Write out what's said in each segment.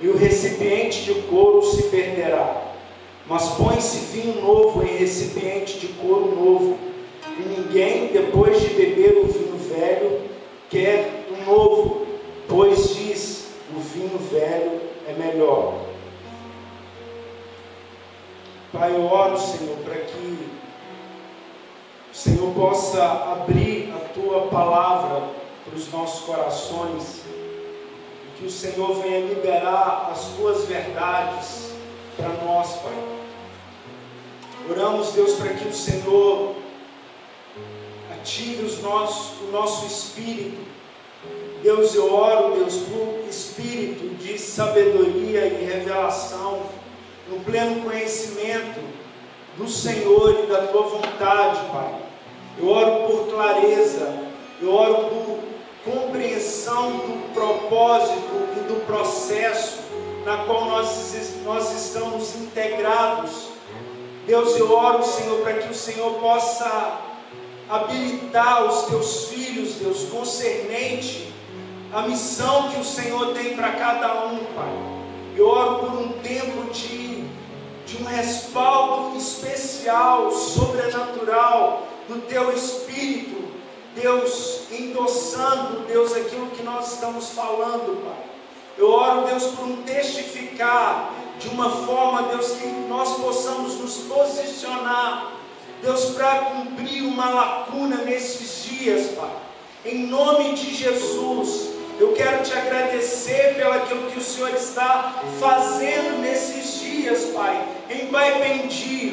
e o recipiente de couro se perderá. Mas põe-se vinho novo em recipiente de couro novo, e ninguém, depois de beber o vinho velho, quer do novo, pois diz, o vinho velho é melhor. Pai, eu oro, Senhor, para que o Senhor possa abrir a Tua palavra para os nossos corações, e que o Senhor venha liberar as Tuas verdades para nós, Pai. Oramos, Deus, para que o Senhor ative o nosso espírito. Deus, eu oro, Deus, por espírito de sabedoria e revelação, no pleno conhecimento do Senhor e da Tua vontade, Pai. Eu oro por clareza, eu oro por compreensão do propósito e do processo na qual nós estamos integrados. Deus, eu oro, Senhor, para que o Senhor possa habilitar os Teus filhos, Deus, concernente a missão que o Senhor tem para cada um, Pai. Eu oro por um tempo de um respaldo especial, sobrenatural do Teu Espírito, Deus, endossando, Deus, aquilo que nós estamos falando, Pai. Eu oro, Deus, por um testificar de uma forma, Deus, que nós possamos nos posicionar, Deus, para cumprir uma lacuna nesses dias, Pai. Em nome de Jesus, eu quero Te agradecer pelo aquilo que o Senhor está fazendo nesses dias, Pai, em Baipendi.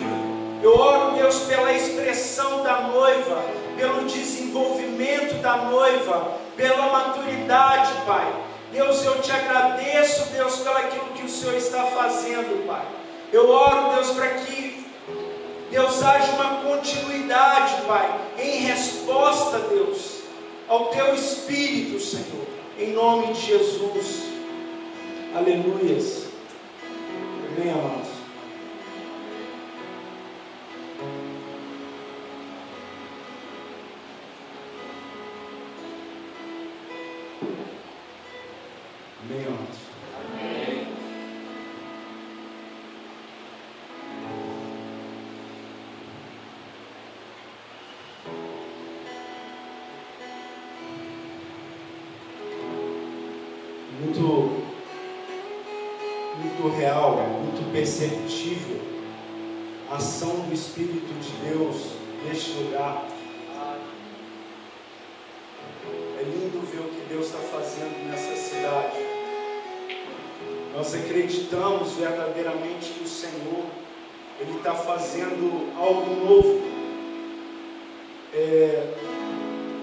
Eu oro, Deus, pela expressão da noiva, pelo desenvolvimento da noiva, pela maturidade, Pai. Deus, eu Te agradeço, Deus, pelo aquilo que o Senhor está fazendo, Pai. Eu oro, Deus, para que, Deus, haja uma continuidade, Pai, em resposta, Deus, ao Teu Espírito, Senhor, em nome de Jesus. Aleluias. Amém, amados. Amém, amados. Amém. Muito real, muito perceptível a ação do Espírito de Deus neste lugar. É lindo ver o que Deus está fazendo nessa cidade. Nós acreditamos verdadeiramente que o Senhor, Ele está fazendo algo novo.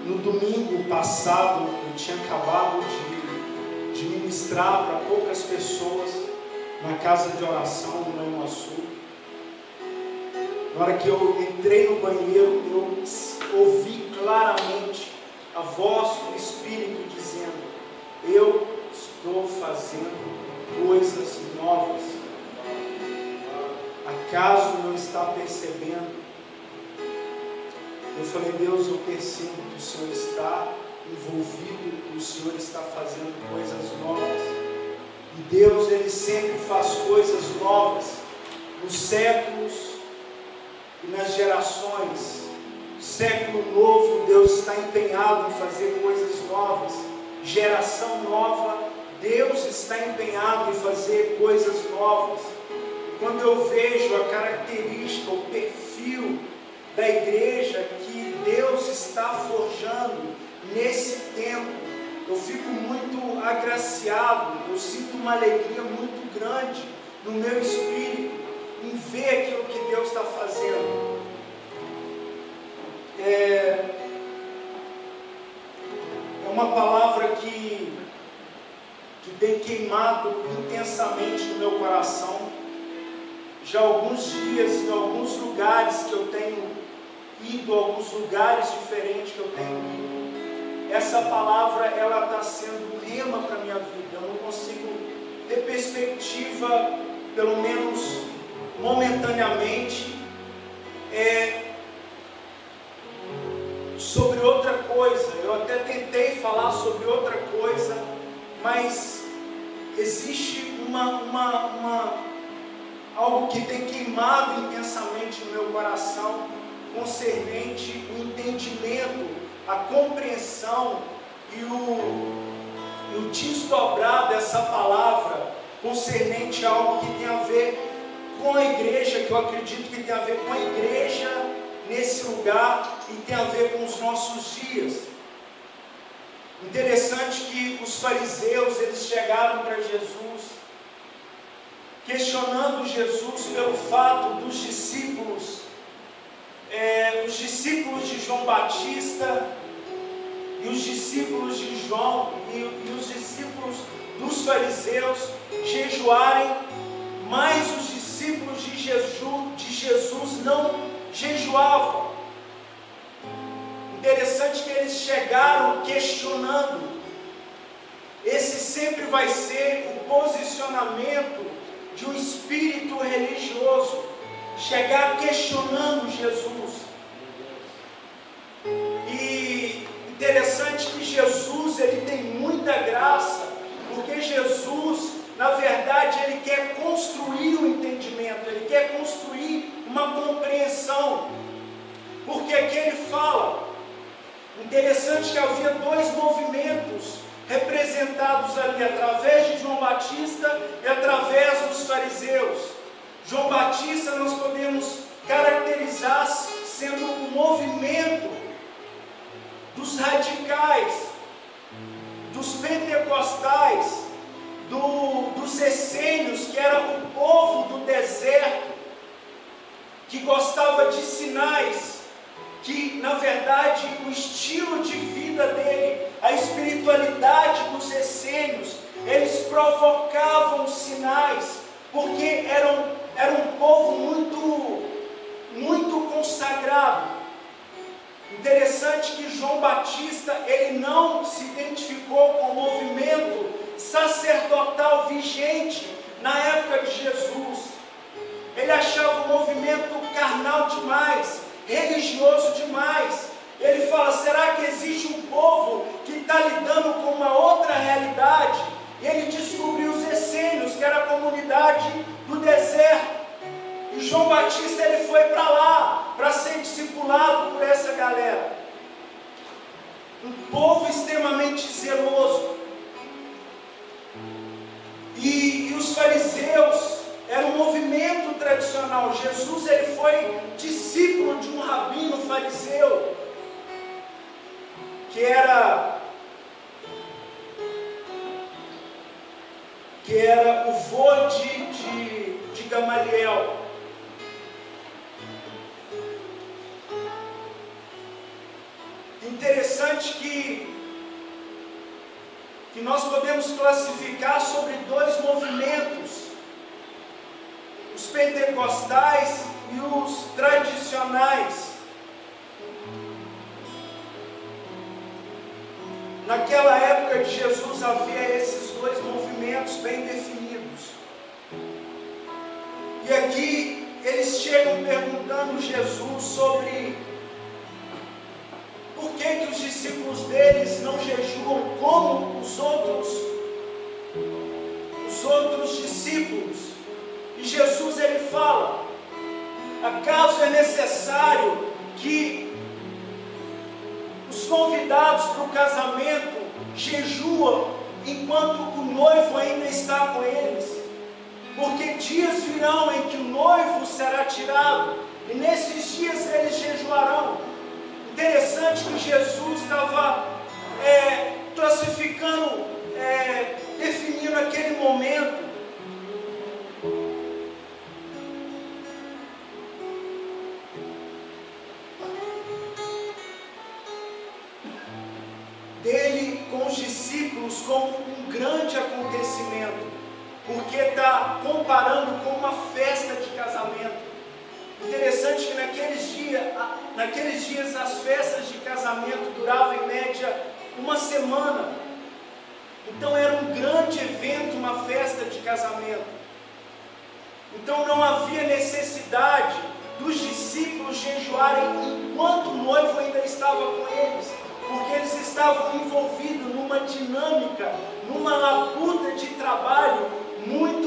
No domingo passado, eu tinha acabado de ministrar para poucas pessoas na casa de oração no Manhuaçu. Na hora que eu entrei no banheiro, eu ouvi claramente a voz do Espírito dizendo: eu estou fazendo coisas novas. Acaso não está percebendo? Eu falei: Deus, eu percebo que o Senhor está envolvido, que o Senhor está fazendo coisas novas. E Deus, Ele sempre faz coisas novas nos séculos e nas gerações. Século novo, Deus está empenhado em fazer coisas novas. Geração nova, Deus está empenhado em fazer coisas novas. Quando eu vejo a característica, o perfil da igreja que Deus está forjando nesse tempo, eu fico muito agraciado, eu sinto uma alegria muito grande no meu espírito em ver aquilo que Deus está fazendo. É uma palavra que tem queimado intensamente no meu coração. Já há alguns dias, em alguns lugares que eu tenho ido, alguns lugares diferentes que eu tenho ido, essa palavra, ela está sendo rema para a minha vida. Eu não consigo ter perspectiva, pelo menos momentaneamente, sobre outra coisa. Eu até tentei falar sobre outra coisa, mas existe algo que tem queimado intensamente no meu coração, concernente o entendimento, a compreensão e o desdobrar dessa palavra, concernente a algo que tem a ver com a igreja, que eu acredito que tem a ver com a igreja nesse lugar e tem a ver com os nossos dias. Interessante que os fariseus, eles chegaram para Jesus, questionando Jesus pelo fato dos discípulos, os discípulos de João Batista e os discípulos de João e os discípulos dos fariseus jejuarem, mas os discípulos de Jesus não jejuavam. Interessante que eles chegaram questionando. Esse sempre vai ser o posicionamento de um espírito religioso, chegar questionando Jesus. E interessante que Jesus, ele tem muita graça, porque Jesus, na verdade, ele quer construir um entendimento, ele quer construir uma compreensão, porque aqui ele fala, interessante que havia dois movimentos representados ali, através de João Batista e através dos fariseus. João Batista nós podemos caracterizar sendo um movimento dos radicais, dos pentecostais, dos essênios, que era o povo do deserto, que gostava de sinais, que na verdade o estilo de vida dele, a espiritualidade dos essênios, eles provocavam sinais, porque era um povo muito consagrado. Interessante que João Batista, ele não se identificou com o movimento sacerdotal vigente na época de Jesus. Ele achava o movimento carnal demais, religioso demais. Ele fala, será que existe um povo que está lidando com uma outra realidade? E ele descobriu os essênios, que era a comunidade do deserto. E João Batista, ele foi para lá, para ser discipulado por essa galera. Um povo extremamente zeloso. E os fariseus era um movimento tradicional. Jesus, ele foi discípulo de um rabino fariseu, que era o vô de Gamaliel. Interessante que nós podemos classificar sobre dois movimentos: os pentecostais e os tradicionais. Naquela época de Jesus havia esses dois movimentos bem definidos. E aqui eles chegam perguntando a Jesus sobre por que os discípulos deles não jejuam como os outros discípulos. E Jesus, ele fala, acaso é necessário que os convidados para o casamento jejuam enquanto o noivo ainda está com eles? Porque dias virão em que o noivo será tirado, e nesses dias eles jejuarão. Interessante que Jesus estava classificando, definindo aquele momento. Dele com os discípulos como um grande acontecimento, porque está comparando com uma festa de casamento. Interessante que naqueles dias as festas de casamento duravam em média uma semana. Então era um grande evento, uma festa de casamento. Então não havia necessidade dos discípulos jejuarem enquanto o noivo ainda estava com eles, porque eles estavam envolvidos numa dinâmica, numa labuta de trabalho muito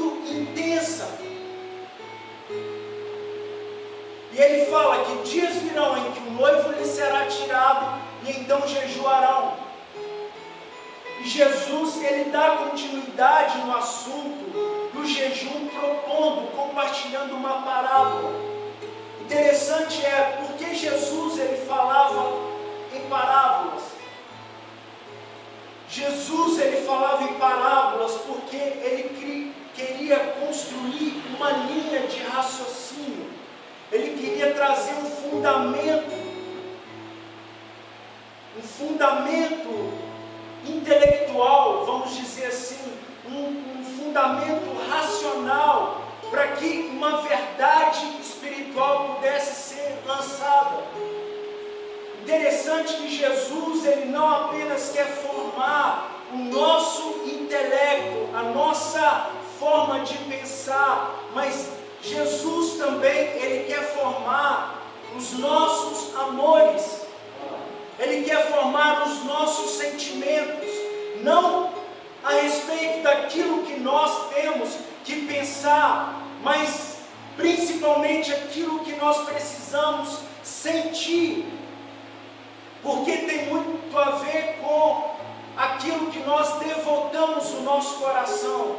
ele fala que dias virão em que o noivo lhe será tirado e então jejuarão. E Jesus, ele dá continuidade no assunto do jejum, propondo, compartilhando uma parábola. Interessante é porque Jesus, ele falava em parábolas. Jesus, ele falava em parábolas porque ele queria construir uma linha de raciocínio. Ele queria trazer um fundamento intelectual, vamos dizer assim, um fundamento racional, para que uma verdade espiritual pudesse ser lançada. Interessante que Jesus, ele não apenas quer formar o nosso intelecto, a nossa forma de pensar, mas Jesus também, ele quer formar os nossos amores. Ele quer formar os nossos sentimentos, não a respeito daquilo que nós temos que pensar, mas principalmente aquilo que nós precisamos sentir, porque tem muito a ver com aquilo que nós devotamos o nosso coração.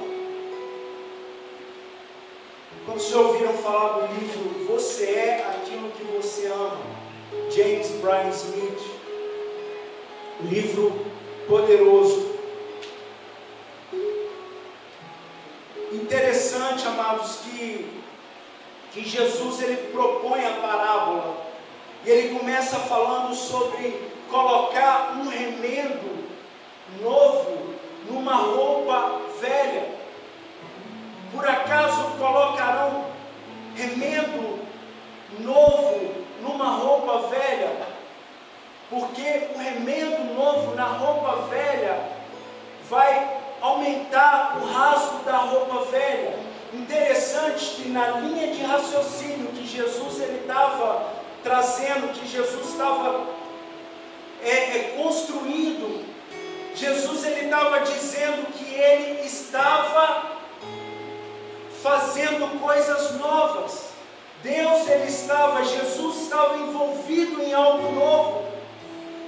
Quando vocês ouviram falar do livro Você é Aquilo que Você Ama, James Bryan Smith, um livro poderoso. Interessante, amados, que Jesus, ele propõe a parábola e ele começa falando sobre colocar um remendo novo numa roupa velha. Por acaso colocarão remendo novo numa roupa velha? Porque o remendo novo na roupa velha vai aumentar o rasgo da roupa velha. Interessante que na linha de raciocínio que Jesus estava trazendo, que Jesus estava construindo, Jesus estava dizendo que ele estava fazendo coisas novas. Jesus estava envolvido em algo novo.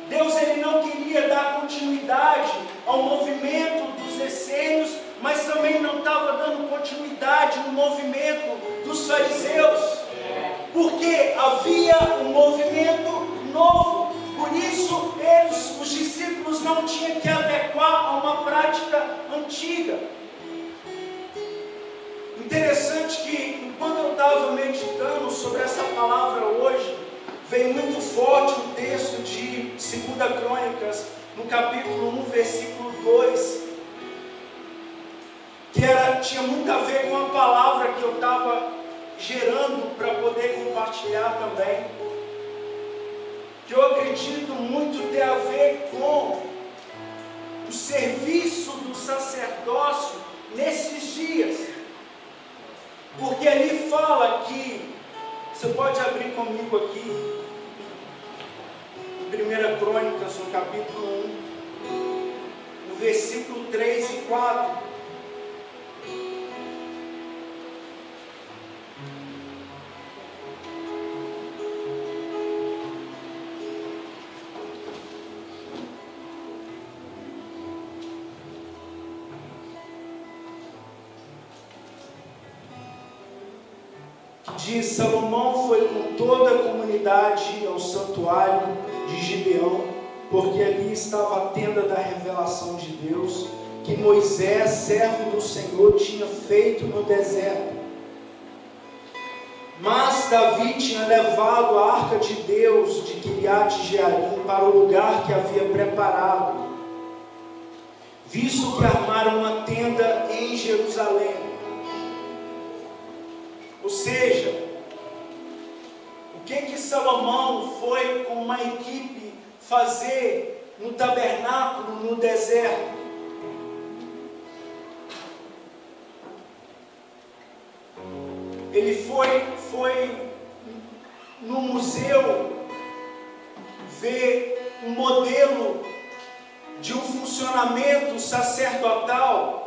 Deus, ele não queria dar continuidade ao movimento dos essênios, mas também não estava dando continuidade no movimento dos fariseus, porque havia um movimento novo. Por isso, os discípulos não tinham que adequar a uma prática antiga. Interessante que, enquanto eu estava meditando sobre essa palavra hoje, veio muito forte o texto de 2 Crônicas, no capítulo 1, versículo 2, que tinha muito a ver com a palavra que eu estava gerando para poder compartilhar também, que eu acredito muito ter a ver com o serviço do sacerdócio nesses dias. Porque ali fala que, você pode abrir comigo aqui, em 1 Crônicas, no capítulo 1, no versículo 3 e 4. Diz: Salomão foi com toda a comunidade ao santuário de Gibeão, porque ali estava a tenda da revelação de Deus, que Moisés, servo do Senhor, tinha feito no deserto. Mas Davi tinha levado a arca de Deus de Quiriate-Jearim para o lugar que havia preparado, visto que armaram uma tenda em Jerusalém. Ou seja, o que Salomão foi com uma equipe fazer no tabernáculo, no deserto? Ele foi no museu ver um modelo de um funcionamento sacerdotal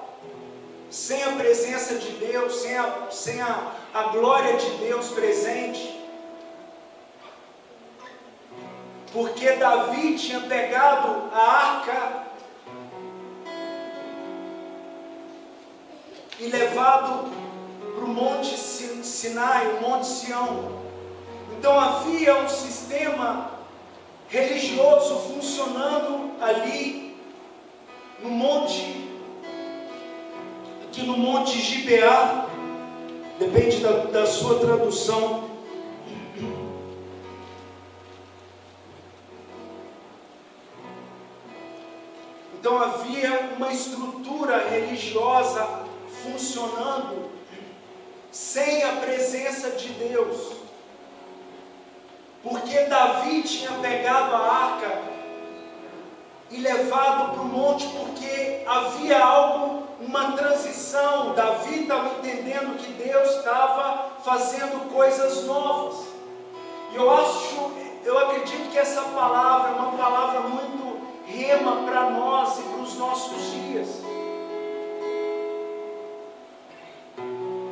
sem a presença de Deus, sem a glória de Deus presente. porque Davi tinha pegado a arca e levado para o Monte Sinai, o Monte Sião. Então havia um sistema religioso funcionando ali no monte, aqui no Monte Gibeá, depende da sua tradução. Então havia uma estrutura religiosa funcionando sem a presença de Deus, porque Davi tinha pegado a arca e levado para o monte, porque havia algo, uma transição. Davi estava entendendo que Deus estava fazendo coisas novas, e eu acredito que essa palavra é uma palavra muito rema para nós e para os nossos dias,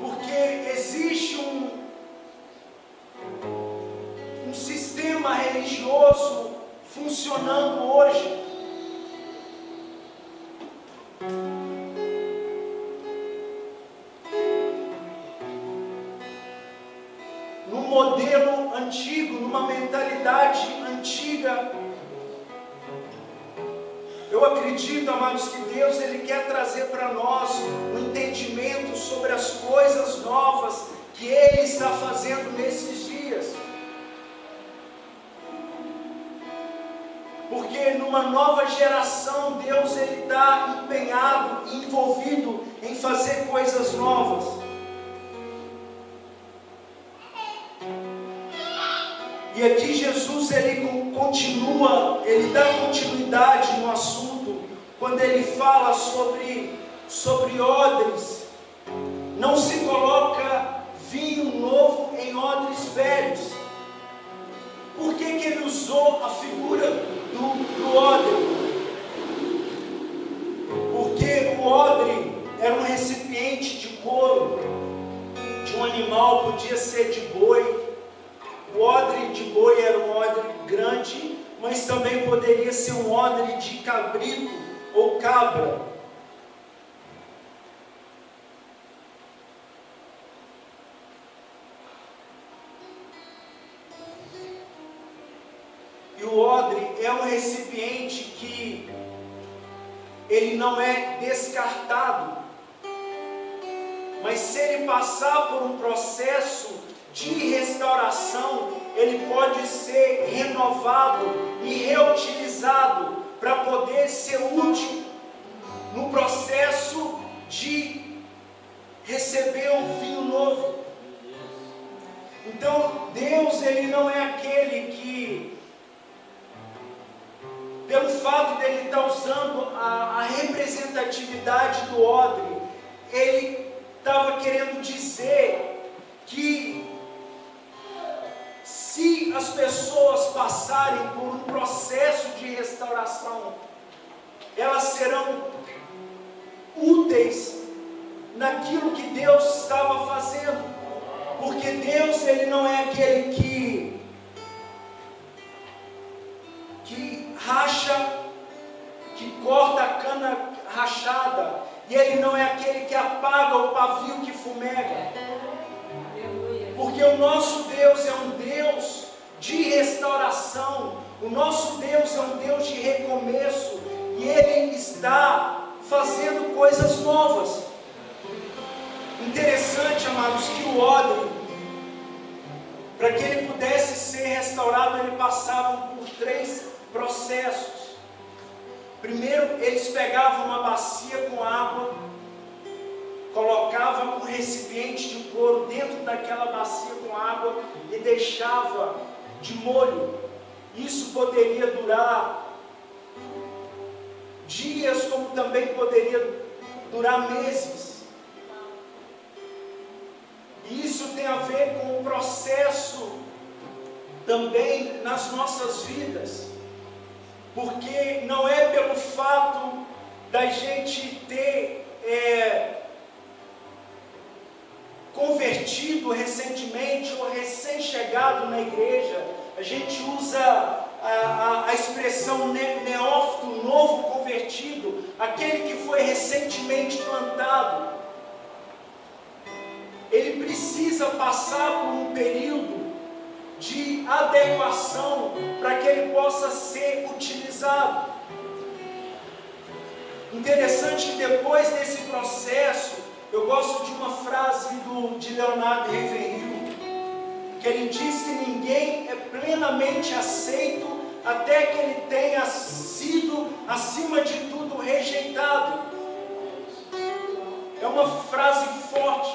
porque existe um sistema religioso funcionando hoje, num modelo antigo, numa mentalidade antiga. Eu acredito, amados, que Deus Ele quer trazer para nós um entendimento sobre as coisas novas que Ele está fazendo nesses dias. Porque numa nova geração, Deus Ele está empenhado e envolvido em fazer coisas novas. E aqui Jesus ele continua, ele dá continuidade no assunto, quando ele fala sobre odres. Não se coloca vinho novo em odres velhos. Por que ele usou a figura do odre? Porque o odre era um recipiente de couro de um animal, podia ser de boi. O odre de boi era um odre grande, mas também poderia ser um odre de cabrito ou cabra. E o odre é um recipiente que ele não é descartado, mas se ele passar por um processo de restauração, ele pode ser renovado e reutilizado para poder ser útil no processo de receber um vinho novo. Então Deus ele não é aquele que, pelo fato dele estar usando a representatividade do odre, ele estava querendo dizer que se as pessoas passarem por um processo de restauração, elas serão úteis naquilo que Deus estava fazendo, porque Deus ele não é aquele que racha, que corta a cana rachada, e ele não é aquele que apaga o pavio que fumega. Porque o nosso Deus é um Deus de restauração, o nosso Deus é um Deus de recomeço, e Ele está fazendo coisas novas. Interessante, amados, que o odre, para que ele pudesse ser restaurado, ele passava por 3 processos. Primeiro, eles pegavam uma bacia com água, colocava um recipiente de couro dentro daquela bacia com água e deixava de molho. Isso poderia durar dias, como também poderia durar meses. E isso tem a ver com o processo também nas nossas vidas, porque não é pelo fato da gente ter convertido recentemente ou recém-chegado na igreja, a gente usa a expressão neófito, novo convertido, aquele que foi recentemente plantado, ele precisa passar por um período de adequação para que ele possa ser utilizado. Interessante que depois desse processo, eu gosto de uma frase de Leonardo Ravenhill, que ele diz que ninguém é plenamente aceito até que ele tenha sido, acima de tudo, rejeitado. É uma frase forte,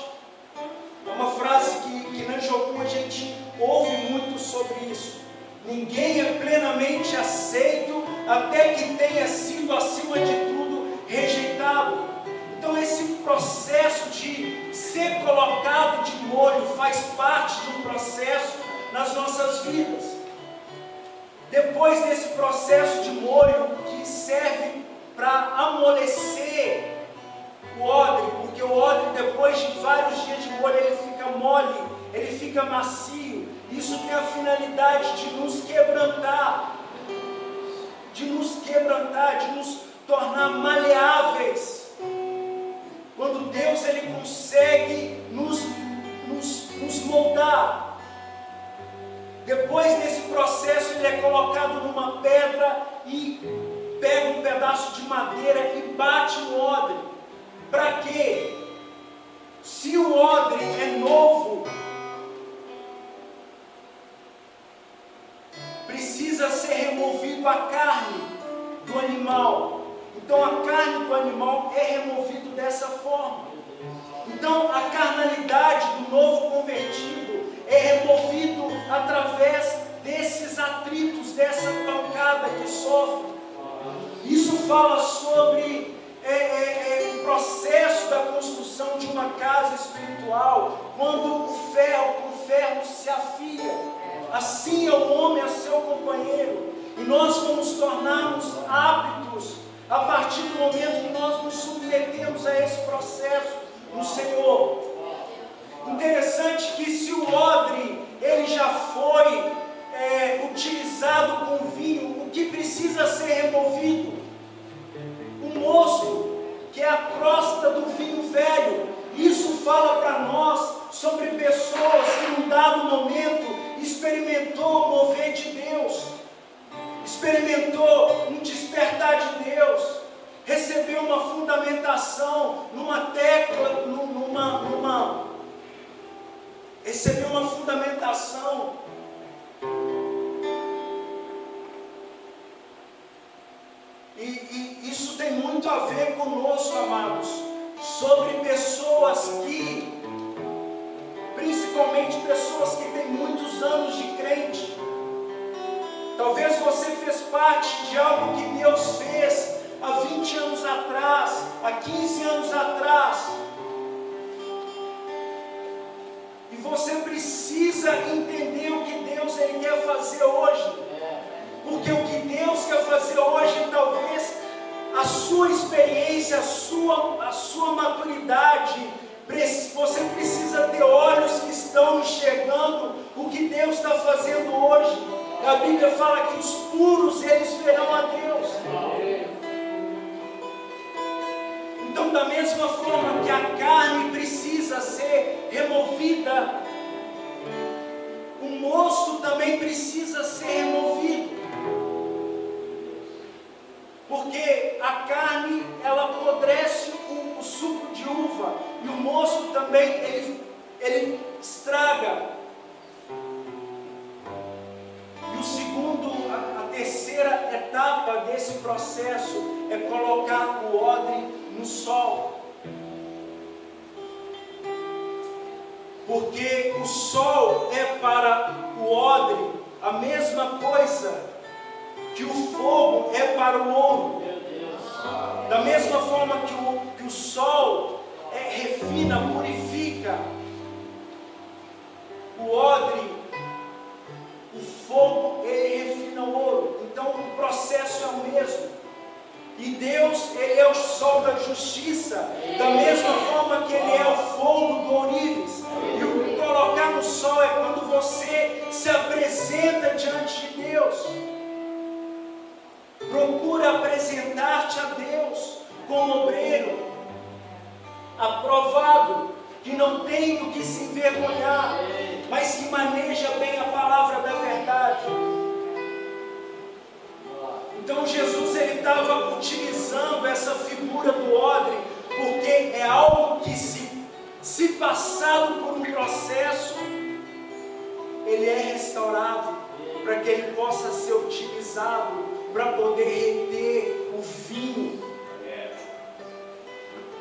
é uma frase que na Jocum a gente ouve muito sobre isso. Ninguém é plenamente aceito até que tenha sido, acima de tudo, rejeitado. Então esse processo de ser colocado de molho faz parte de um processo nas nossas vidas. Depois desse processo de molho, que serve para amolecer o odre, porque o odre, depois de vários dias de molho, ele fica mole, ele fica macio. Isso tem a finalidade de nos quebrantar, de nos tornar maleáveis. Quando Deus ele consegue nos moldar. Depois desse processo, ele é colocado numa pedra e pega um pedaço de madeira e bate no odre. Para quê? Se o odre é novo, precisa ser removido a carne do animal. Então a carne do animal é removida dessa forma. Então a carnalidade do novo convertido é removido através desses atritos, dessa pancada que sofre. Isso fala sobre o processo da construção de uma casa espiritual, quando o ferro com ferro se afia. Assim é o homem a seu companheiro, e nós vamos tornar-nos aptos a partir do momento que nós nos submetemos a esse processo no Senhor. Interessante que se o odre ele já foi utilizado com vinho, o que precisa ser removido? O mosto, que é a crosta do vinho velho. Isso fala para nós sobre pessoas que num dado momento experimentou o mover de Deus, experimentou um despertar de Deus, recebeu uma fundamentação numa tecla, recebeu uma fundamentação. E isso tem muito a ver conosco, amados, sobre pessoas que, principalmente pessoas que têm muitos anos de crente. Talvez você fez parte de algo que Deus fez há 20 anos atrás, há 15 anos atrás. E você precisa entender o que Deus ele quer fazer hoje. Porque o que Deus quer fazer hoje, talvez a sua experiência, a sua maturidade, você precisa ter olhos que estão enxergando o que Deus está fazendo hoje. A Bíblia fala que os puros, eles verão a Deus. Então, da mesma forma que a carne precisa ser removida, o mosto também precisa ser removido. Porque a carne, ela apodrece o suco de uva, e o mosto também, ele estraga. E a terceira etapa desse processo é colocar o odre no sol. Porque o sol é para o odre a mesma coisa que o fogo é para o ouro. Da mesma forma que o sol refina, purifica, o odre, o fogo, ele refina o ouro. Então o processo é o mesmo. E Deus, ele é o sol da justiça, da mesma forma que ele é o fogo do ourives. E o colocar no sol é quando você se apresenta diante de Deus. parte a Deus como obreiro, aprovado, que não tem do que se envergonhar, mas que maneja bem a palavra da verdade. Então Jesus ele estava utilizando essa figura do odre, porque é algo que se passado por um processo, ele é restaurado, para que ele possa ser utilizado para poder reter o vinho.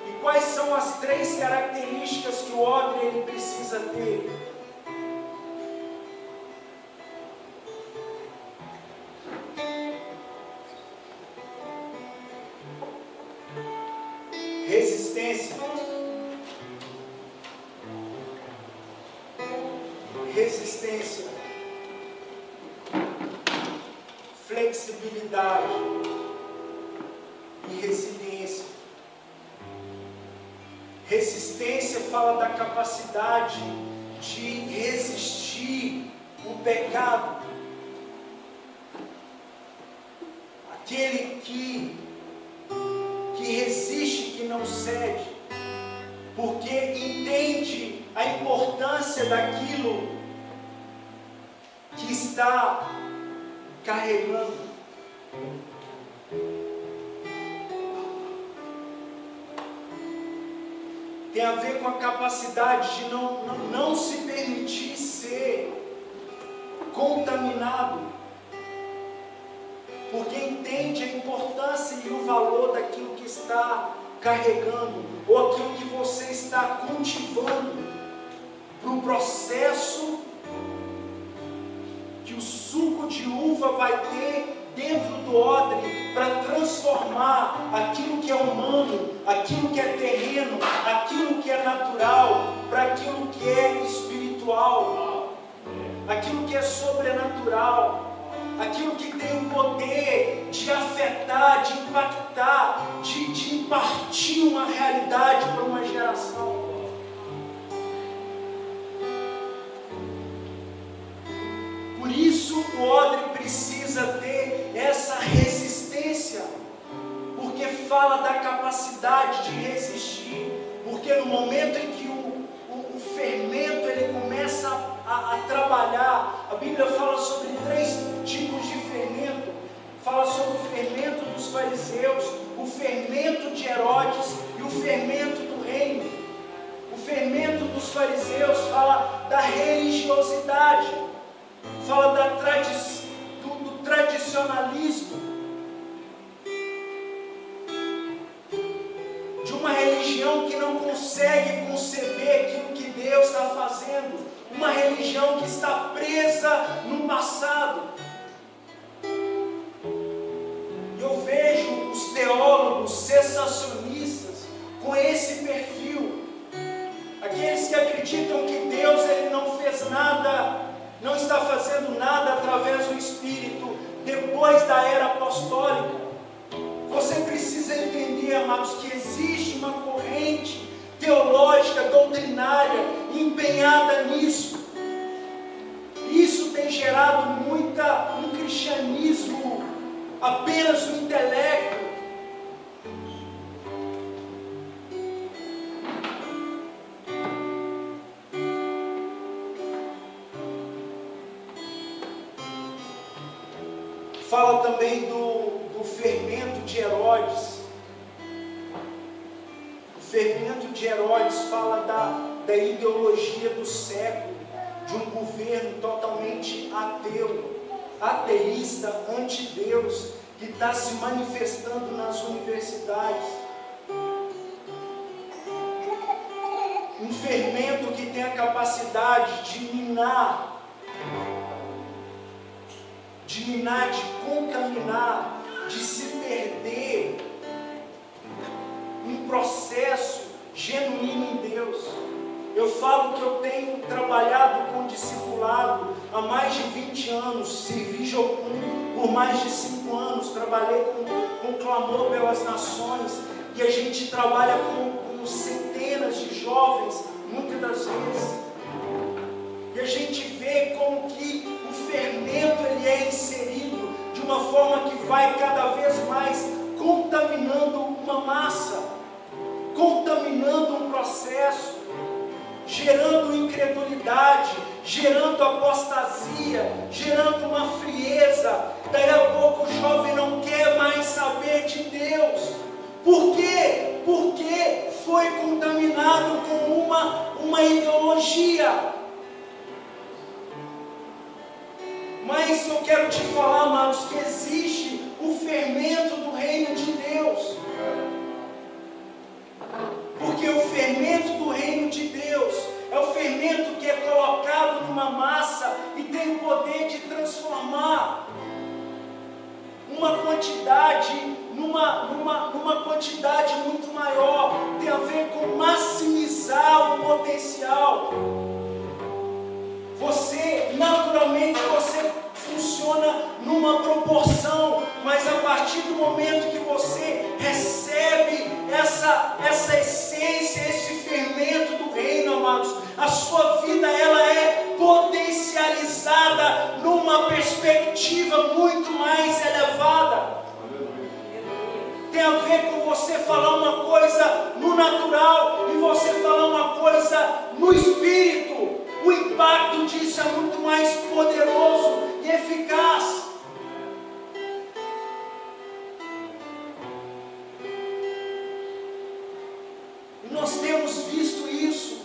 E quais são as 3 características que o odre ele precisa ter? Resistência. Resistência. Flexibilidade e resiliência. Resistência fala da capacidade de resistir o pecado. Aquele que resiste, que não cede, porque entende a importância daquilo que está carregando. Tem a ver com a capacidade de não se permitir ser contaminado, porque entende a importância e o valor daquilo que está carregando, ou aquilo que você está cultivando, para um processo que o suco de uva vai ter dentro do odre, para transformar aquilo que é humano, aquilo que é terreno, aquilo que é natural, para aquilo que é espiritual, aquilo que é sobrenatural, aquilo que tem o poder de afetar, de impactar, de impartir uma realidade para uma geração. Por isso o odre precisa ter essa resistência, porque fala da capacidade de resistir, porque no momento em que o fermento ele começa a trabalhar, a Bíblia fala sobre 3 tipos de fermento, fala sobre o fermento dos fariseus, o fermento de Herodes e o fermento do reino. O fermento dos fariseus fala da religiosidade, fala do tradicionalismo, de uma religião que não consegue conceber aquilo que Deus está fazendo, uma religião que está presa no passado. Eu vejo os teólogos cessacionistas com esse perfil, aqueles que acreditam que Deus ele não fez nada, não está fazendo nada através do Espírito depois da era apostólica. Você precisa entender, amados, que existe uma corrente teológica, doutrinária, empenhada nisso. Isso tem gerado um cristianismo apenas no intelecto. Fala também do fermento de Herodes. O fermento de Herodes fala da ideologia do século, de um governo totalmente ateu, ateísta, anti-Deus, que está se manifestando nas universidades. Um fermento que tem a capacidade de minar, de contaminar, de se perder um processo genuíno em Deus. Eu falo que eu tenho trabalhado com discipulado há mais de 20 anos, servi Jocum por mais de 5 anos, trabalhei com clamor pelas nações, e a gente trabalha com centenas de jovens, muitas das vezes, e a gente vê como que o fermento ele é inserido de uma forma que vai cada vez mais contaminando uma massa, contaminando um processo, gerando incredulidade, gerando apostasia, gerando uma frieza. Daí a pouco o jovem não quer mais saber de Deus. Por quê? Porque foi contaminado com uma ideologia. Mas eu quero te falar, amados, que existe o fermento do reino de Deus. Porque o fermento do reino de Deus é o fermento que é colocado numa massa e tem o poder de transformar uma quantidade numa quantidade muito maior. Tem a ver com maximizar o potencial. Você, naturalmente, você funciona numa proporção, mas a partir do momento que você recebe essa essência, esse fermento do reino, amados, a sua vida ela é potencializada numa perspectiva muito mais elevada. Tem a ver com você falar uma coisa no natural e você falar uma coisa no espírito. O impacto disso é muito mais poderoso e eficaz. E nós temos visto isso.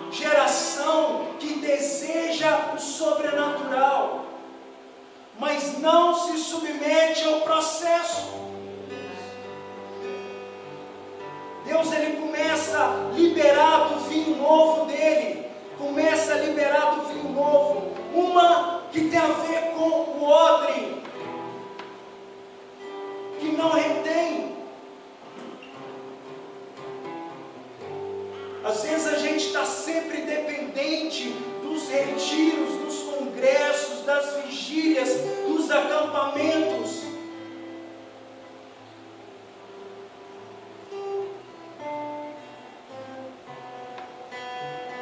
Geração que deseja o sobrenatural, mas não se submete ao processo. Deus, ele começa a liberar do vinho novo dele, começa a liberar do vinho novo, uma que tem a ver com o odre, que não retém. Às vezes a gente está sempre dependente dos retiros, dos congressos, das vigílias, dos acampamentos.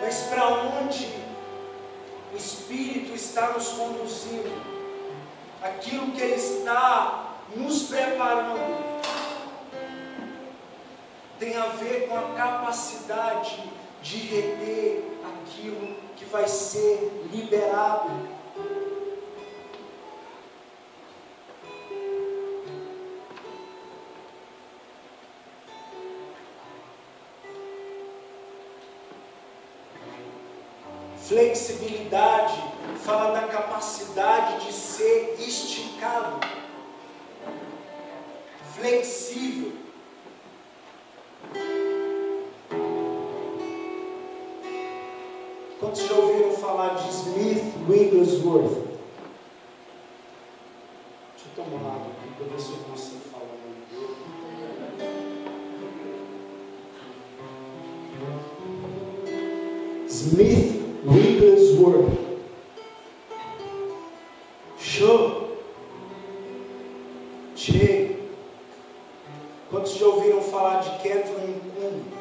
Mas para onde o Espírito está nos conduzindo, aquilo que Ele está nos preparando, tem a ver com a capacidade de reter aquilo que vai ser liberado. Flexibilidade fala da capacidade de ser esticado, flexível. Quantos já ouviram falar de Smith Wigglesworth? Deixa eu tomar uma água aqui para ver se eu consigo falar o nome dele. Smith Wigglesworth. Show. Che. Quantos já ouviram falar de Catherine Kuhlman?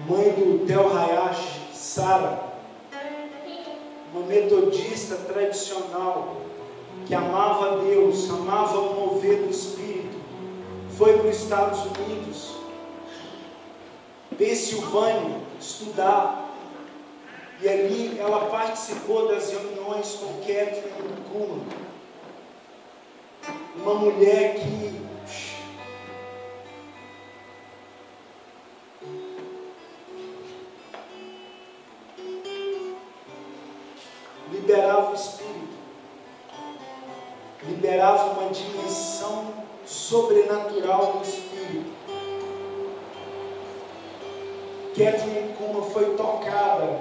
Mãe do Theo Hayashi, Sara, uma metodista tradicional que amava a Deus, amava o mover do Espírito, foi para os Estados Unidos, Pensilvânia, estudar, e ali ela participou das reuniões com Catherine Kuhlman, uma mulher que liberava o Espírito, liberava uma dimensão sobrenatural do Espírito. Catherine Kuhlman foi tocada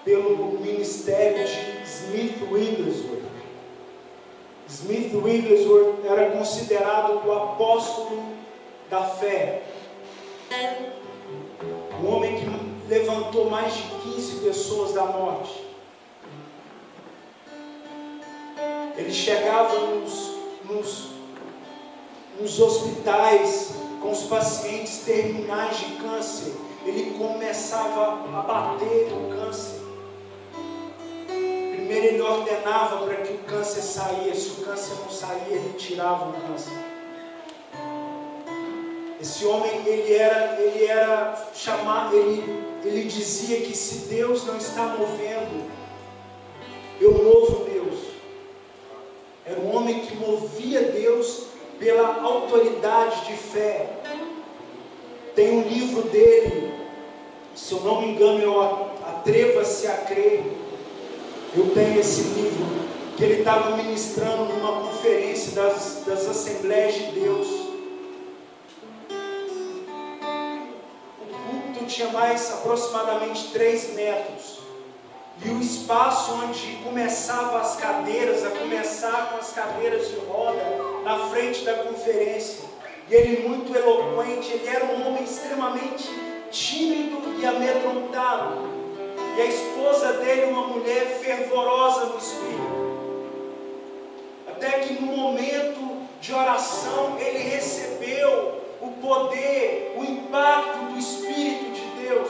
pelo ministério de Smith Wigglesworth. Smith Wigglesworth era considerado o apóstolo da fé, um homem que levantou mais de 15 pessoas da morte. Ele chegava nos hospitais com os pacientes terminais de câncer. Ele começava a bater o câncer. Primeiro ele ordenava para que o câncer saía. Se o câncer não saía, ele tirava o câncer. Esse homem, ele dizia que se Deus não está movendo, eu movo Deus. Era um homem que movia Deus pela autoridade de fé. Tem um livro dele, se eu não me engano, eu Atreva-se a Crer. Eu tenho esse livro, que ele estava ministrando numa conferência das Assembleias de Deus. O culto tinha mais aproximadamente 3 metros. E o espaço onde começava as cadeiras, a começar com as cadeiras de roda, na frente da conferência. E ele muito eloquente, ele era um homem extremamente tímido e amedrontado. E a esposa dele, uma mulher fervorosa no espírito. Até que no momento de oração, ele recebeu o poder, o impacto do Espírito de Deus.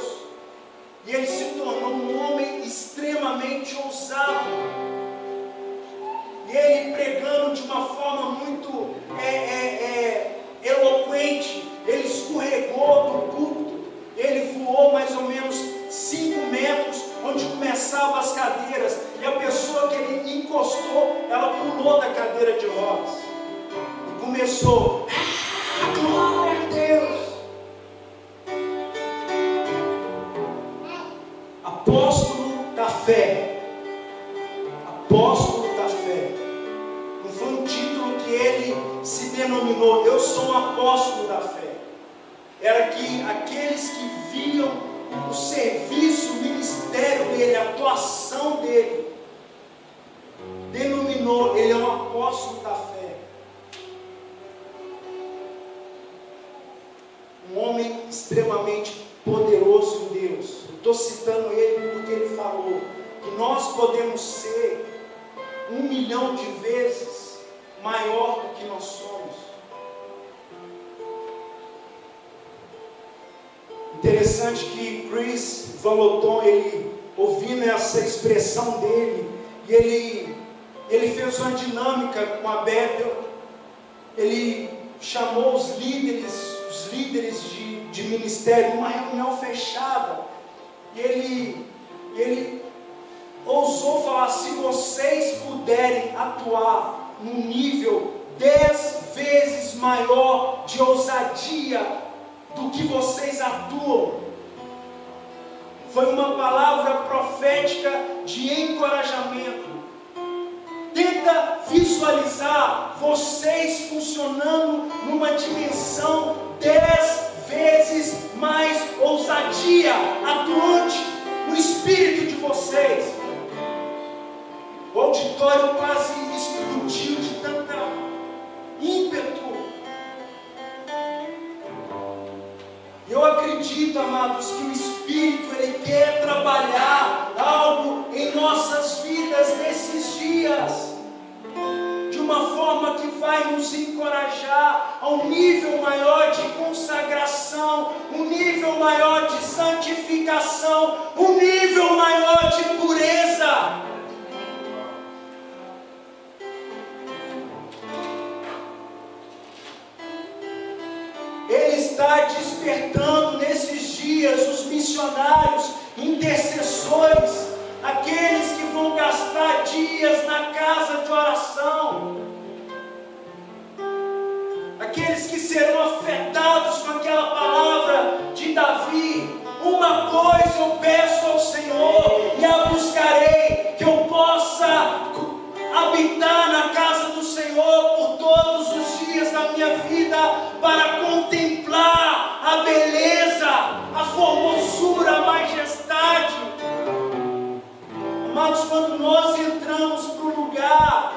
E ele se tornou um homem extremamente ousado. E ele pregando de uma forma muito eloquente, ele escorregou do púlpito. Ele voou mais ou menos 5 metros, onde começavam as cadeiras. E a pessoa que ele encostou, ela pulou da cadeira de rodas. E começou, glória a Deus. Apóstolo da fé. Apóstolo da fé. Não foi um título que ele se denominou, eu sou um apóstolo da fé. Era que aqueles que viam o serviço, o ministério dele, a atuação dele, denominou, ele é um apóstolo da fé. Um homem extremamente poderoso em Deus. Eu estou citando ele porque ele falou que nós podemos ser 1 milhão de vezes maior do que nós somos. Interessante que Chris Van Loton, ele ouvindo essa expressão dele, e ele fez uma dinâmica com a Bethel. Ele chamou os líderes de ministério, numa reunião fechada, e ele ousou falar: se vocês puderem atuar num nível 10 vezes maior de ousadia do que vocês atuam. Foi uma palavra profética de encorajamento. Tenta visualizar vocês funcionando numa dimensão 10 vezes mais ousadia, atuante no espírito de vocês. O auditório quase explodiu de tanta ímpeto. Eu acredito, amados, que o Espírito, ele quer trabalhar algo em nossas vidas nesses dias, de uma forma que vai nos encorajar a um nível maior de consagração, um nível maior de santificação, um nível maior de pureza. Ele está despertando nesses dias os missionários, intercessores, aqueles que vão gastar dias na casa de oração, aqueles que serão afetados com aquela palavra de Davi: uma coisa eu peço ao Senhor e a buscarei, que eu possa habitar na casa do Senhor por todos os dias da minha vida, para contemplar a beleza, a formosura, a majestade. Amados, quando nós entramos para o lugar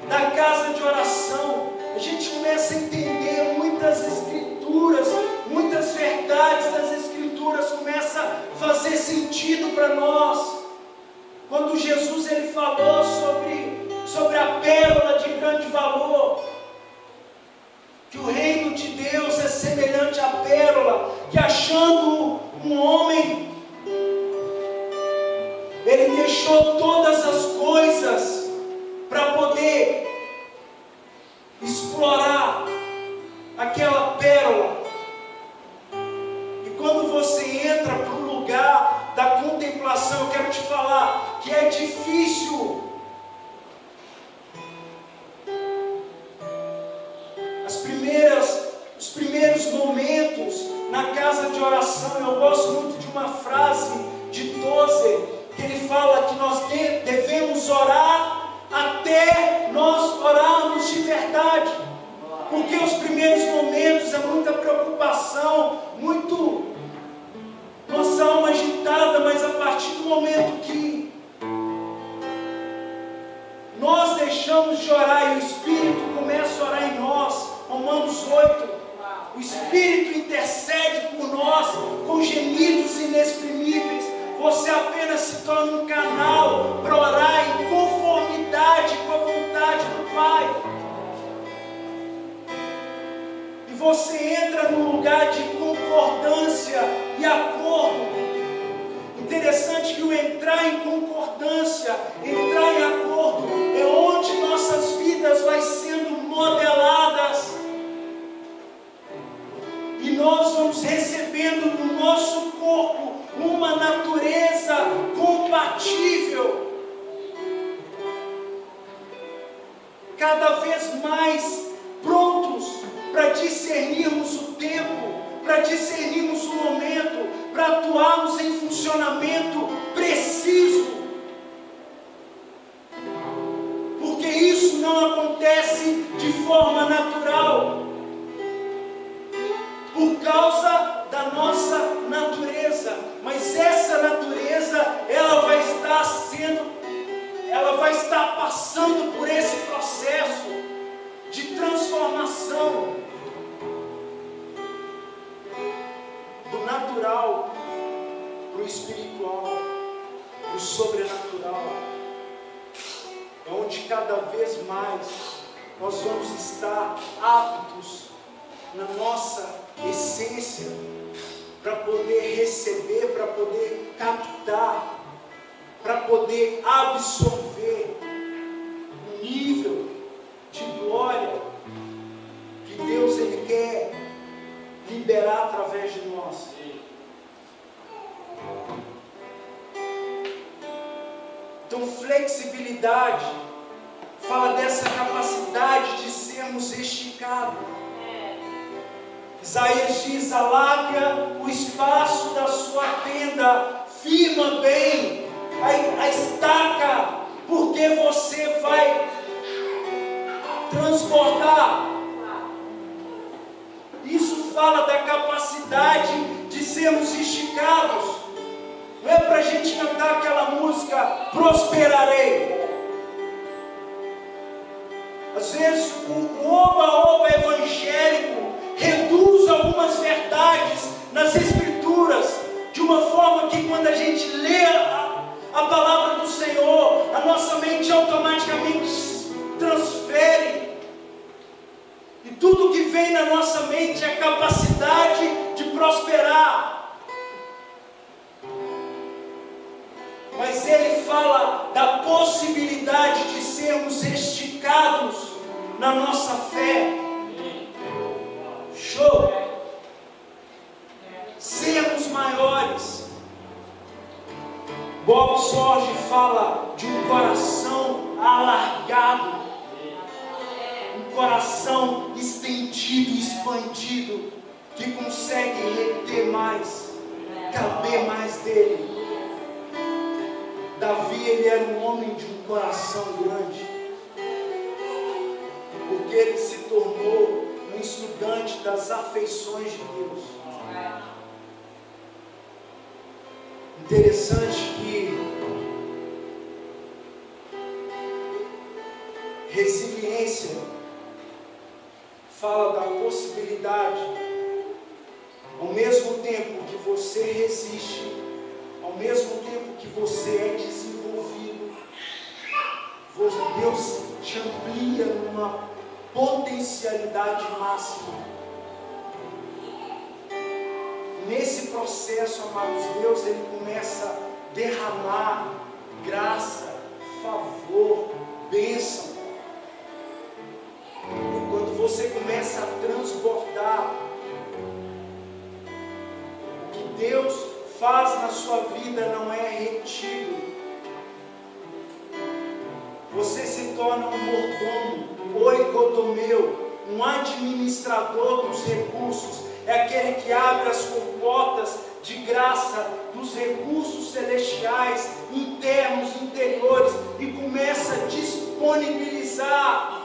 da casa de oração, a gente começa a entender muitas escrituras, muitas verdades das escrituras começam a fazer sentido para nós. Quando Jesus ele falou sobre a pérola de grande valor, que o reino de Deus é semelhante à pérola, que achando um homem, ele deixou todas as coisas os primeiros momentos na casa de oração. Eu gosto muito de uma frase de Tozer, que ele fala que nós devemos orar até nós orarmos de verdade. Porque os primeiros momentos é muita preocupação, nossa alma agitada, mas a partir do momento que nós deixamos de orar e o Espírito começa a orar em nós, Romanos 8, o Espírito intercede por nós com gemidos inexprimíveis. Você apenas se torna um canal para orar em conformidade com a vontade do Pai. E você entra num lugar de concordância e acordo. Interessante que o entrar em concordância, entrar em acordo, é onde nossas vidas vai sendo modeladas. E nós vamos recebendo no nosso corpo uma natureza compatível. Cada vez mais prontos para discernirmos o tempo, para discernirmos o momento, para atuarmos em funcionamento preciso. Porque isso não acontece de forma natural, por causa da nossa natureza. Mas essa natureza, ela vai estar passando por esse processo de transformação do natural para o espiritual, do sobrenatural. É onde cada vez mais nós vamos estar aptos na nossa essência para poder receber, para poder captar, para poder absorver o nível de glória que Deus ele quer liberar através de nós. Então, flexibilidade fala dessa capacidade de sermos esticados. Isaías diz: alarga o espaço da sua tenda, firma bem a estaca, porque você vai transbordar. Isso fala da capacidade de sermos esticados. Não é para a gente cantar aquela música prosperarei. Às vezes o oba-oba evangélico reduz algumas verdades nas Escrituras de uma forma que quando a gente lê a palavra do Senhor, a nossa mente automaticamente transfere. E tudo que vem na nossa mente é a capacidade de prosperar. Mas ele fala da possibilidade de sermos esticados na nossa fé. Show! Sermos maiores. Bob Sorge fala de um coração alargado, um coração estendido, expandido, que consegue reter mais, caber mais dele. Davi, ele era um homem de um coração grande, porque ele se tornou um estudante das afeições de Deus. Interessante que resiliência fala da possibilidade, ao mesmo tempo que você resiste, ao mesmo tempo que você é desenvolvido, Deus te amplia numa potencialidade máxima. Nesse processo, amados, Deus ele começa a derramar graça, favor, bênção. E quando você começa a transbordar, o que Deus faz na sua vida não é retido. Você se torna um mordomo, oicodomeu, um administrador dos recursos, é aquele que abre as comportas de graça dos recursos celestiais, internos, interiores, e começa a disponibilizar.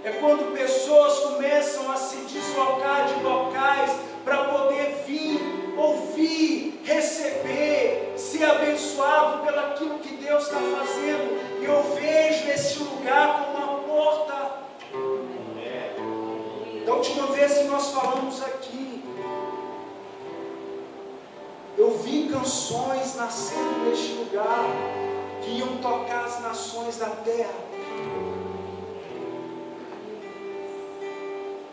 É quando pessoas começam a se deslocar de locais para poder vir, ouvir, receber, ser abençoado pelo aquilo que Deus está fazendo. E eu vejo esse lugar como uma porta. Da última vez que nós falamos aqui, eu vi canções nascendo neste lugar, que iam tocar as nações da terra.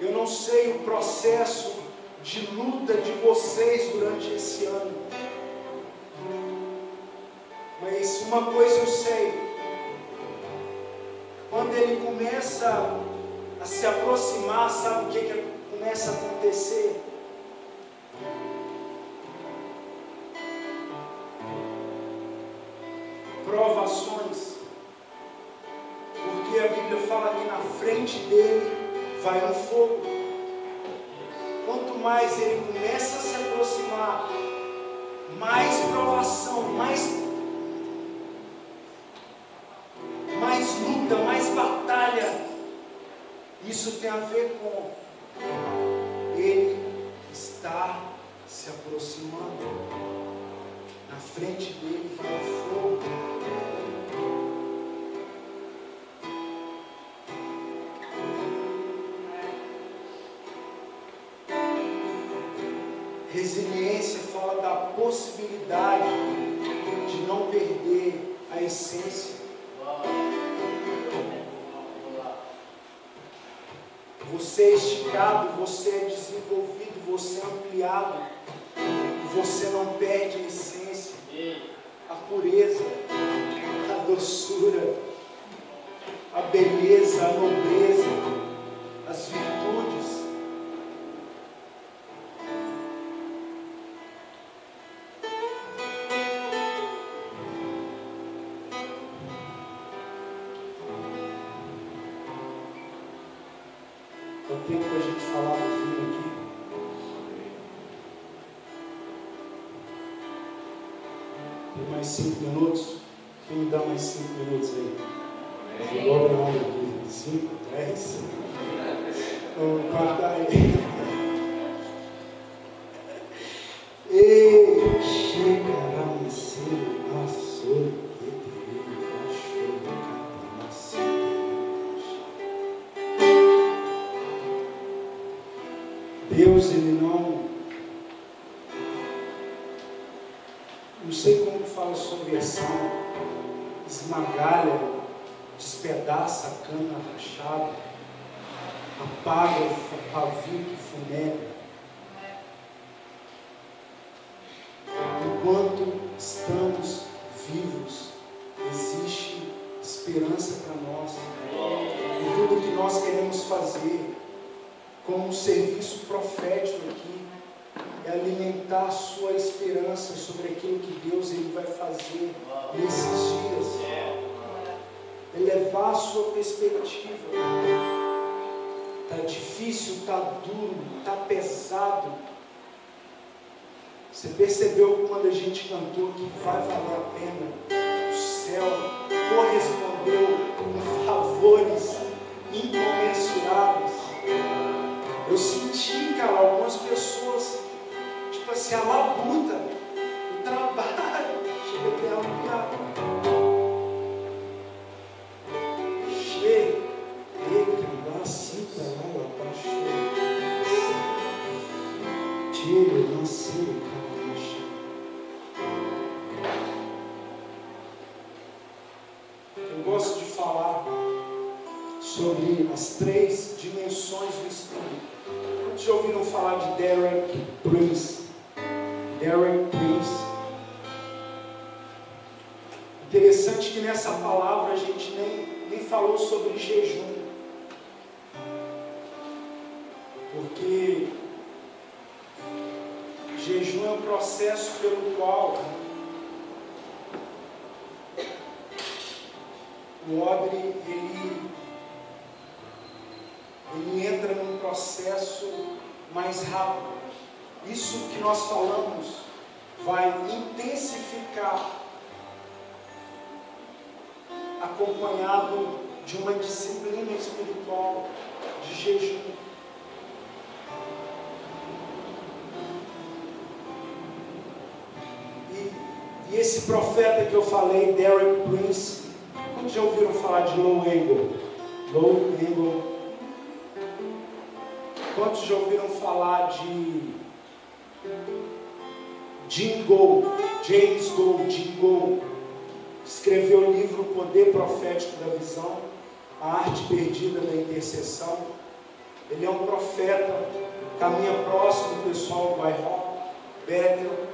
Eu não sei o processo de luta de vocês durante esse ano, mas uma coisa eu sei: quando ele começa a se aproximar, sabe o que começa a acontecer? Provações, porque a Bíblia fala que na frente dele vai um fogo. Quanto mais ele começa a se aproximar, mais provação, mais luta, mais batalha. Isso tem a ver com ele estar se aproximando. Na frente dele vai o fogo. Resiliência fala da possibilidade de não perder a essência. Você é esticado, você é desenvolvido, você é ampliado. Você não perde a essência, a pureza, a doçura, a beleza, a nobreza, as virtudes. É o tempo que a gente falava vinho aqui. Tem mais 5 minutos? Quem me dá mais 5 minutos aí? Logo na hora aqui. 5, 10. Vamos cortar aí. Ei, chegará um cedo, passou, Deus, ele não sei como fala a sua versão, esmagalha, despedaça a cana rachada, apaga o pavio que fumega. Enquanto estamos vivos, existe esperança para nós. E tudo que nós queremos fazer, como um serviço profético aqui, é alimentar a sua esperança sobre aquilo que Deus ele vai fazer nesses dias. Elevar a sua perspectiva. Está difícil, está duro, está pesado. Você percebeu que quando a gente cantou que vai valer a pena? O céu correspondeu com favores incomensuráveis. Eu senti, cara, algumas pessoas, tipo assim, a labuta, o trabalho, chega até a lugar. Chega, dá assim pra lá, abaixo. Tira, nasceu, cara. Eu gosto de falar sobre as 3 dimensões do Espírito. Quantos já ouviram falar de Derek Prince? Derek Prince. Interessante que nessa palavra a gente nem falou sobre jejum. Porque jejum é um processo pelo qual o odre, ele ele entra num processo mais rápido. Isso que nós falamos vai intensificar, acompanhado de uma disciplina espiritual, de jejum. E esse profeta que eu falei, Derek Prince, quantos já ouviram falar de Low Angle? Low Angle. Quantos já ouviram falar de Jim Gould, James Gould, Jim Gould? Escreveu o livro O Poder Profético da Visão, A Arte Perdida da Intercessão. Ele é um profeta, caminha próximo do pessoal do bairro, Bethel,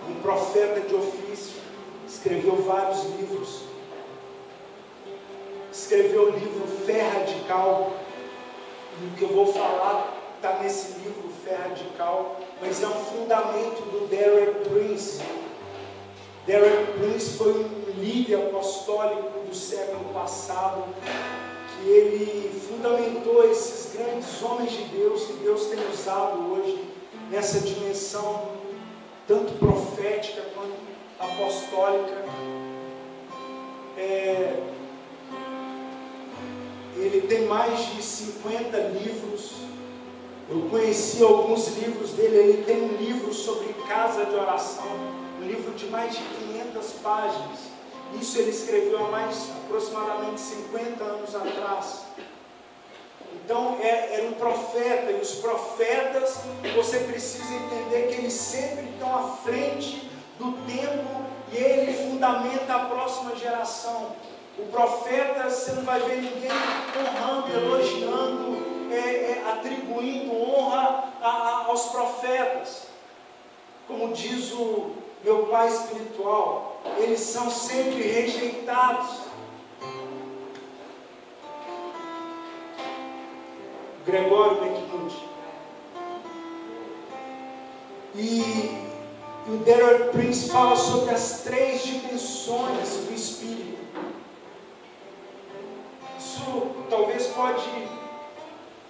um profeta de ofício, escreveu vários livros. Escreveu o livro Fé Radical, e o que eu vou falar está nesse livro, Fé Radical, mas é um fundamento do Derek Prince. Derek Prince foi um líder apostólico do século passado, que ele fundamentou esses grandes homens de Deus, que Deus tem usado hoje nessa dimensão, tanto profética quanto apostólica. Ele tem mais de 50 livros. Eu conheci alguns livros dele. Ele tem um livro sobre casa de oração, um livro de mais de 500 páginas. Isso ele escreveu há aproximadamente 50 anos atrás. Então era um profeta, e os profetas, você precisa entender que eles sempre estão à frente do tempo, e ele fundamenta a próxima geração. O profeta, você não vai ver ninguém honrando, elogiando, atribuindo honra aos profetas. Como diz o meu pai espiritual, eles são sempre rejeitados. Gregório McNutt. E o Derek Prince fala sobre as 3 dimensões do Espírito. Isso talvez pode...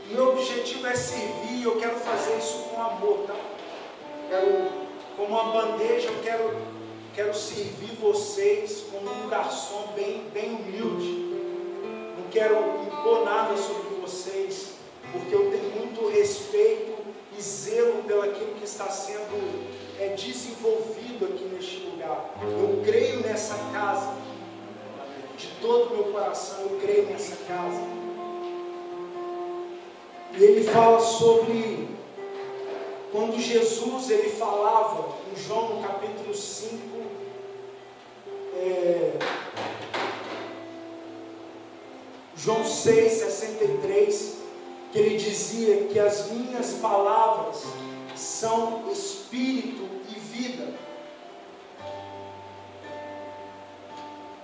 Meu objetivo é servir, eu quero fazer isso com amor, tá? Como uma bandeja, eu quero servir vocês como um garçom bem humilde. Não quero impor nada sobre vocês, porque eu tenho muito respeito e zelo pelo aquilo que está sendo desenvolvido aqui neste lugar. Eu creio nessa casa, de todo o meu coração, eu creio nessa casa. E ele fala sobre quando Jesus ele falava, em João no capítulo 5, João 6, 63, que ele dizia que as minhas palavras são espírito e vida.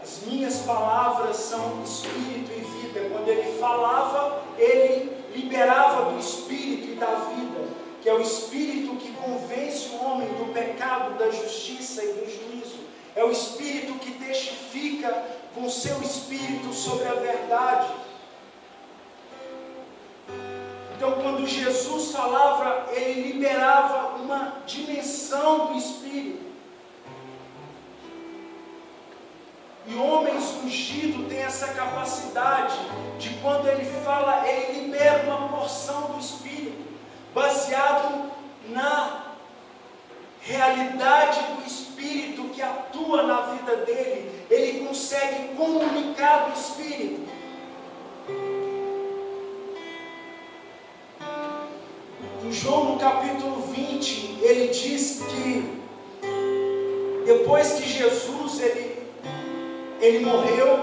As minhas palavras são espírito e vida. Quando ele falava, ele liberava do espírito e da vida, que é o espírito que convence o homem do pecado, da justiça e do juízo. É o espírito que testifica com seu espírito sobre a verdade. Então, quando Jesus falava, ele liberava uma dimensão do espírito. E homens ungidos têm essa capacidade de, quando ele fala, ele libera uma porção do Espírito, baseado na realidade do Espírito que atua na vida dele. Ele consegue comunicar do Espírito. Em João no capítulo 20, ele diz que depois que Jesus ele morreu,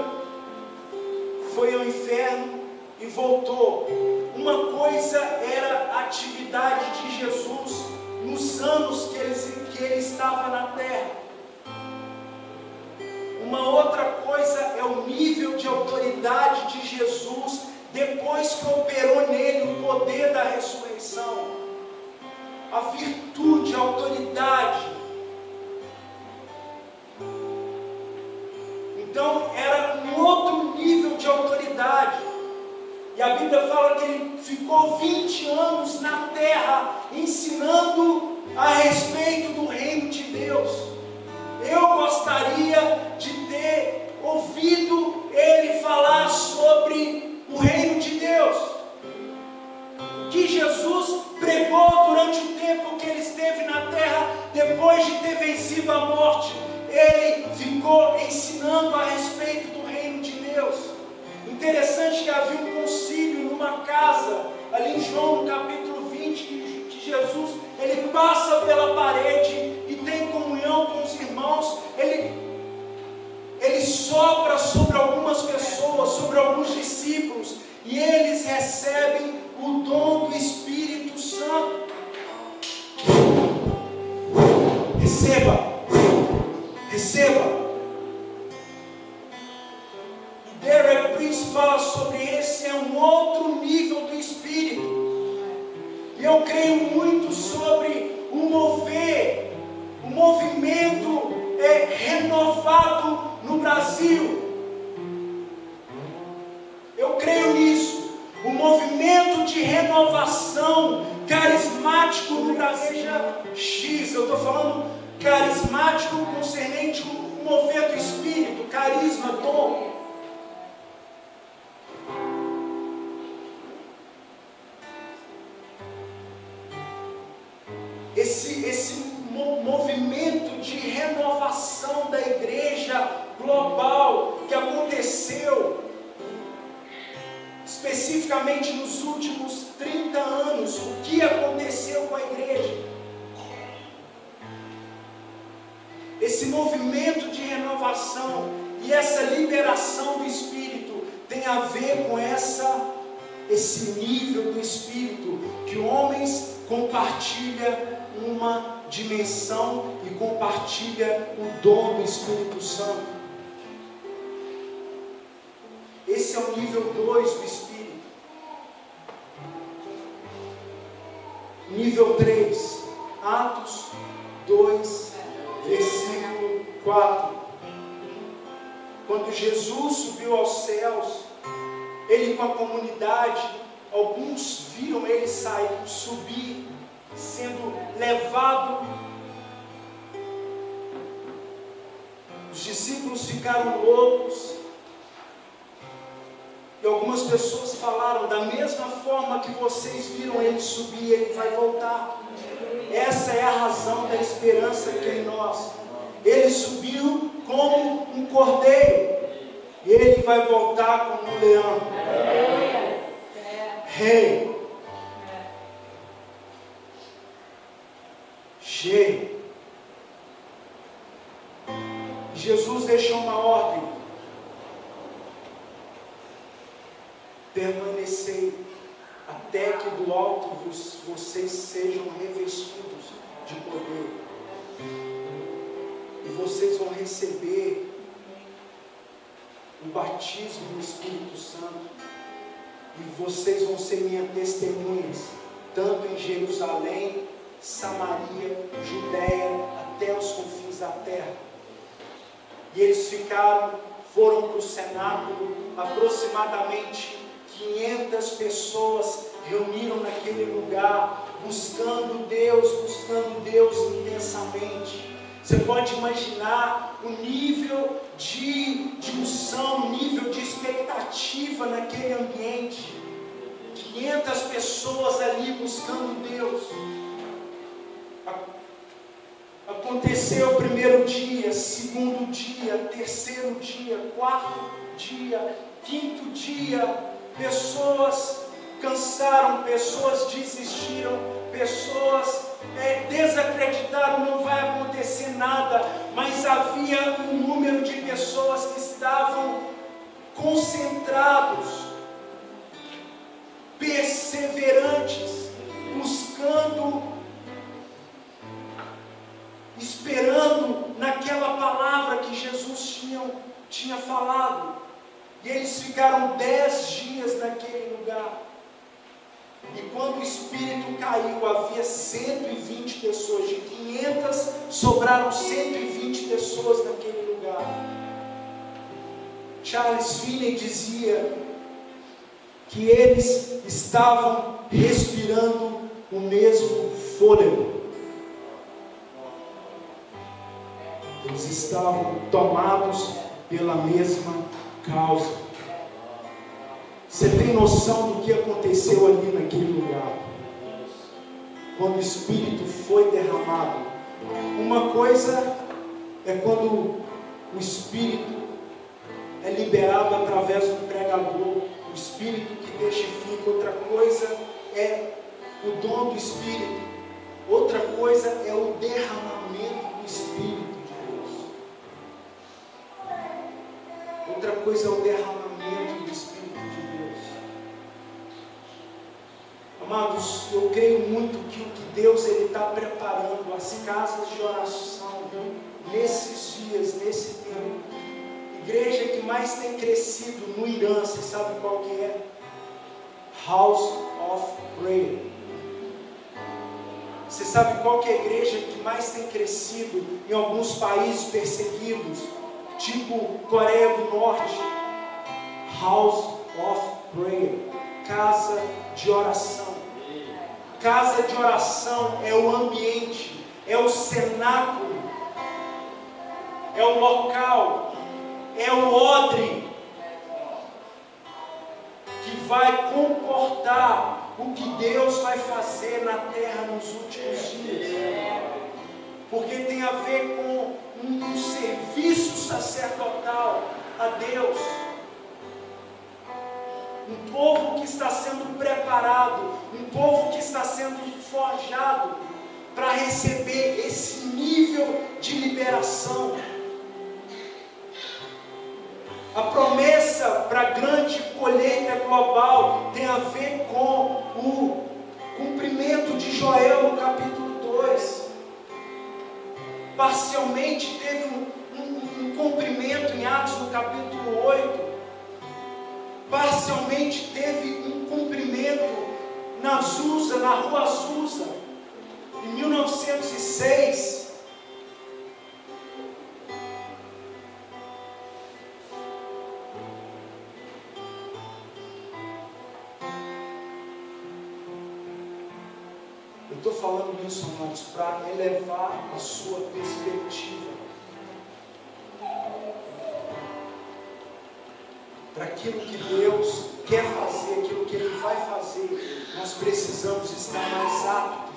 foi ao inferno e voltou. Uma coisa era a atividade de Jesus nos anos que ele estava na terra. Uma outra coisa é o nível de autoridade de Jesus depois que operou nele o poder da ressurreição. A virtude, a autoridade. Então era um outro nível de autoridade. E a Bíblia fala que ele ficou 20 anos na terra ensinando a respeito do reino de Deus. Eu gostaria de ter ouvido ele falar sobre o reino de Deus. O que Jesus pregou durante o tempo que ele esteve na terra, depois de ter vencido a morte, ele ficou ensinando a respeito do reino de Deus. Interessante que havia um concílio numa casa, ali em João no capítulo 20, que Jesus, ele passa pela parede e tem comunhão com os irmãos, ele sopra sobre algumas pessoas, sobre alguns discípulos, e eles recebem o dom do Espírito Santo. Receba. E Derek Prince fala sobre esse, é um outro nível do Espírito. E eu creio muito sobre o mover, o movimento renovado no Brasil. Eu creio nisso. O movimento de renovação carismático no Brasil. X, eu estou falando carismático concernente o mover do Espírito, carisma, dom. Esse movimento de renovação da igreja global que aconteceu especificamente nos últimos 30 anos, o que aconteceu com a igreja? Esse movimento de renovação e essa liberação do Espírito tem a ver com esse nível do Espírito, que homens compartilham uma dimensão e compartilham o dom do Espírito Santo. Esse é o nível 2 do Espírito. Nível 3, Atos 2, versículo 4. Quando Jesus subiu aos céus, ele com a comunidade, alguns viram ele subir, sendo levado. Os discípulos ficaram loucos. E algumas pessoas falaram, da mesma forma que vocês viram ele subir, ele vai voltar. Essa é a razão da esperança que é em nós. Ele subiu como um cordeiro, ele vai voltar como um leão. Rei. Cheio. Jesus deixou uma ordem: permanecei até que do alto vocês sejam revestidos de poder, e vocês vão receber o batismo do Espírito Santo, e vocês vão ser minhas testemunhas, tanto em Jerusalém, Samaria, Judeia, até os confins da terra. E eles foram para o cenáculo, aproximadamente 500 pessoas reuniram naquele lugar, buscando Deus intensamente. Você pode imaginar o nível de unção, o nível de expectativa naquele ambiente. 500 pessoas ali buscando Deus. Aconteceu o primeiro dia, segundo dia, terceiro dia, quarto dia, quinto dia. Pessoas cansaram, pessoas desistiram, pessoas desacreditaram, não vai acontecer nada. Mas havia um número de pessoas que estavam concentrados, perseverantes, buscando, esperando naquela palavra que Jesus tinha falado. E eles ficaram 10 dias naquele lugar. E quando o Espírito caiu, havia 120 pessoas. De 500, sobraram 120 pessoas naquele lugar. Charles Finney dizia que eles estavam respirando o mesmo fôlego. Eles estavam tomados pela mesma causa. Você tem noção do que aconteceu ali naquele lugar? Quando o Espírito foi derramado. Uma coisa é quando o Espírito é liberado através do pregador, o Espírito que testifica. Outra coisa é o dom do Espírito. Outra coisa é o derramamento do Espírito de Deus. Outra coisa é o derramamento do Espírito de Deus. Amados, eu creio muito que o que Deus está preparando as casas de oração nesses dias, nesse tempo. Igreja que mais tem crescido no Irã, você sabe qual que é? House of Prayer. Você sabe qual que é a igreja que mais tem crescido em alguns países perseguidos, tipo Coreia do Norte? House of Prayer, casa de oração. Casa de oração é o ambiente, é o cenáculo, é o local, é o odre que vai comportar o que Deus vai fazer na terra nos últimos dias. Porque tem a ver com um serviço sacerdotal a Deus. Um povo que está sendo preparado, um povo que está sendo forjado para receber esse nível de liberação. A promessa para a grande colheita global tem a ver com o cumprimento de Joel no capítulo 2. Parcialmente teve um cumprimento em Atos no capítulo 8. Parcialmente teve um cumprimento na Azusa, na rua Azusa, em 1906. Eu estou falando isso, amados, para elevar a sua perspectiva. Para aquilo que Deus quer fazer, aquilo que Ele vai fazer, nós precisamos estar mais aptos.